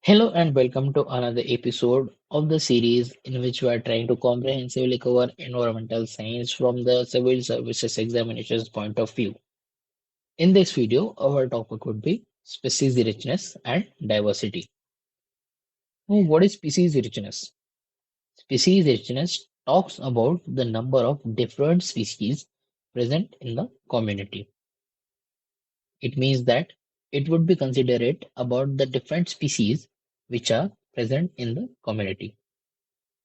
Hello and welcome to another episode of the series in which we are trying to comprehensively cover environmental science from the civil services examinations point of view. In this video, our topic would be species richness and diversity. Now, what is species richness? Species richness talks about the number of different species present in the community. It means that it would be considerate about the different species which are present in the community.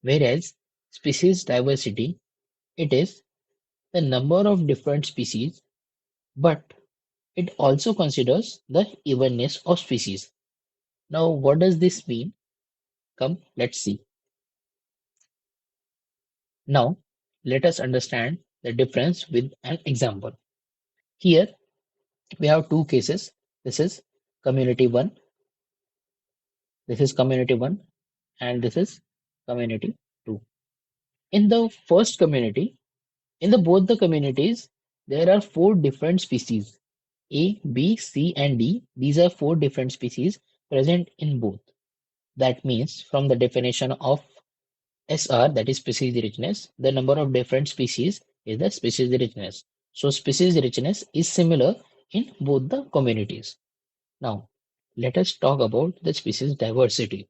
Whereas species diversity, it is the number of different species, but it also considers the evenness of species. Now, what does this mean? Come, let's see. Now, let us understand the difference with an example. Here, we have two cases. This is community 1, this is community 1, and this is community 2. In the first community, in the both the communities, there are four different species. A, B, C, and D. These are four different species present in both. That means from the definition of SR, that is species richness, the number of different species is the species richness. So species richness is similar in both the communities. Now, let us talk about the species diversity.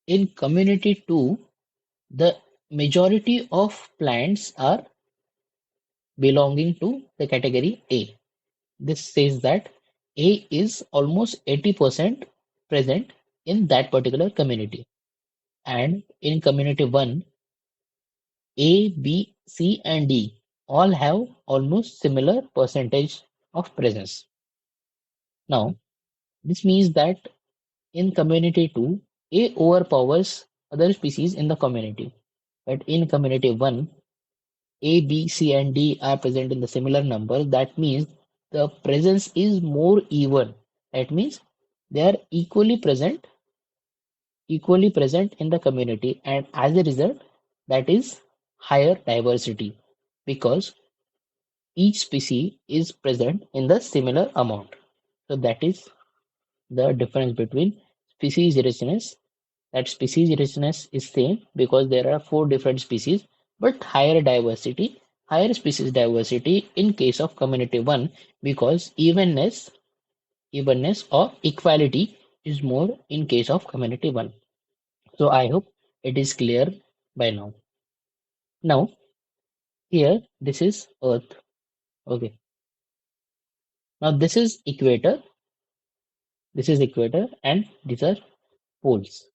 In community 2, the majority of plants are belonging to the category A. This says that A is almost 80% present in that particular community. And in community 1, A, B, C, and D all have almost similar percentage of presence. Now, this means that in community 2, A overpowers other species in the community. But in community 1, A, B, C, and D are present in the similar number. That means the presence is more even. That means they are equally present in the community, and as a result, that is higher diversity because each species is present in the similar amount. So that is the difference between species richness. That species richness is same because there are four different species, but higher species diversity in case of community 1 because evenness or equality is more in case of community 1. So I hope it is clear by now. Now here this is Earth. Okay. Now this is equator and these are poles.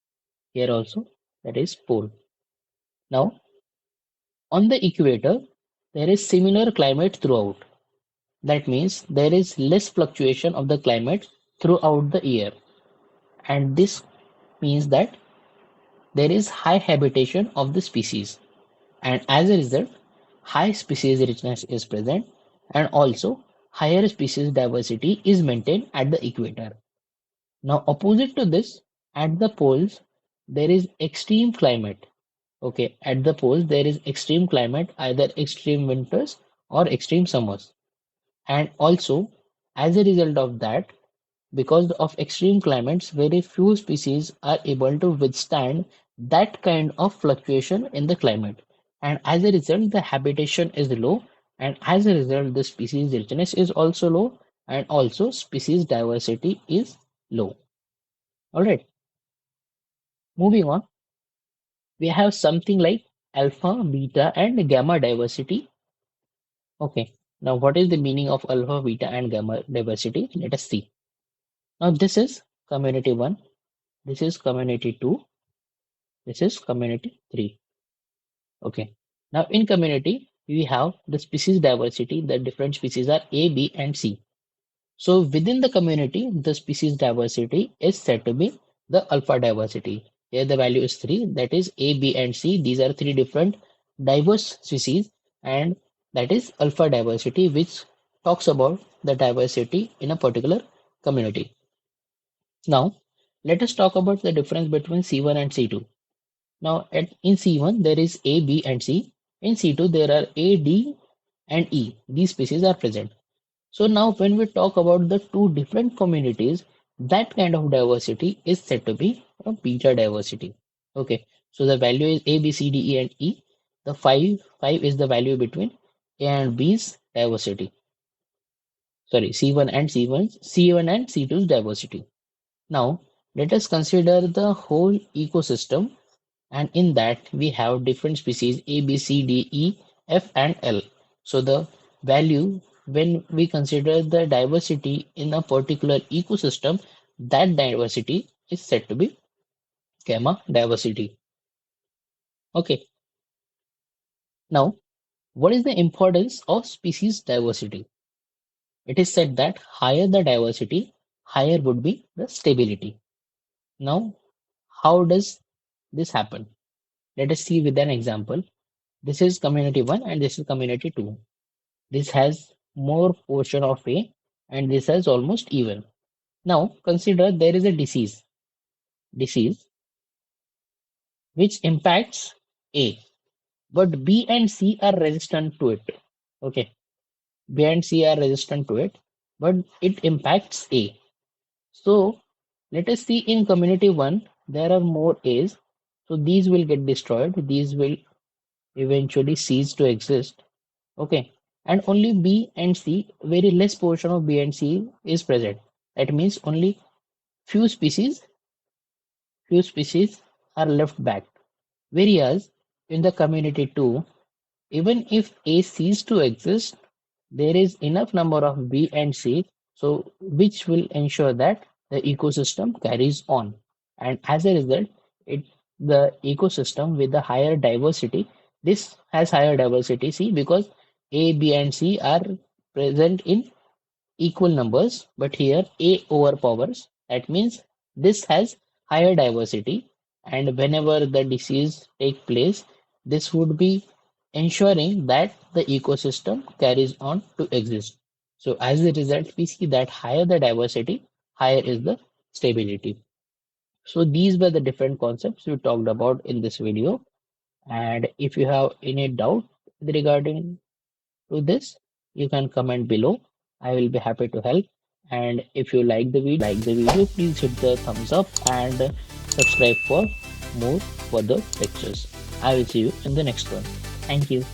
Here also that is pole. Now on the equator there is similar climate throughout. That means there is less fluctuation of the climate throughout the year, and this means that there is high habitation of the species, and as a result, high species richness is present, and also higher species diversity is maintained at the equator. Now, opposite to this, at the poles, there is extreme climate. Okay, at the poles, there is extreme climate, either extreme winters or extreme summers. And also, as a result of that, because of extreme climates, very few species are able to withstand that kind of fluctuation in the climate. And as a result, the habitation is low, and as a result, the species richness is also low, and also species diversity is low. All right, moving on, we have something like alpha, beta, and gamma diversity. Okay, now what is the meaning of alpha, beta, and gamma diversity? Let us see. Now, this is community 1, this is community 2, this is community 3. Okay. Now in community, we have the species diversity. The different species are A, B, and C. So within the community, the species diversity is said to be the alpha diversity. Here the value is 3. That is A, B, and C. These are three different diverse species, and that is alpha diversity, which talks about the diversity in a particular community. Now, let us talk about the difference between C1 and C2. Now, in C1, there is A, B, and C. In C2, there are A, D, and E. These species are present. So now, when we talk about the two different communities, that kind of diversity is said to be beta diversity. Okay, so the value is A, B, C, D, E, and E. The five is the value between A and B's diversity. Sorry, C1 and C2's diversity. Now, let us consider the whole ecosystem, and in that we have different species A, B, C, D, E, F, and L. So the value when we consider the diversity in a particular ecosystem, that diversity is said to be gamma diversity. Okay, now what is the importance of species diversity? It is said that higher the diversity, higher would be the stability. Now, how does this happen? Let us see with an example. This is community 1 and this is community 2. This has more portion of A and this has almost even. Now consider there is a disease which impacts A, but B and C are resistant to it. Okay, B and C are resistant to it, but it impacts A. So let us see in community 1 there are more A's, so these will get destroyed, these will eventually cease to exist. Okay, and only B and C, very less portion of B and C is present. That means only few species, few species are left back. Whereas in the community 2, even if A cease to exist, there is enough number of B and C, so which will ensure that the ecosystem carries on. And as a result, it the ecosystem with the higher diversity, this has higher diversity, see, because A, B, and C are present in equal numbers, but here A overpowers. That means this has higher diversity, and whenever the disease take place, this would be ensuring that the ecosystem carries on to exist. So as a result, we see that higher the diversity, higher is the stability. So these were the different concepts we talked about in this video. And if you have any doubt regarding to this, you can comment below. I will be happy to help. And if you like the video, please hit the thumbs up and subscribe for more further lectures. I will see you in the next one. Thank you.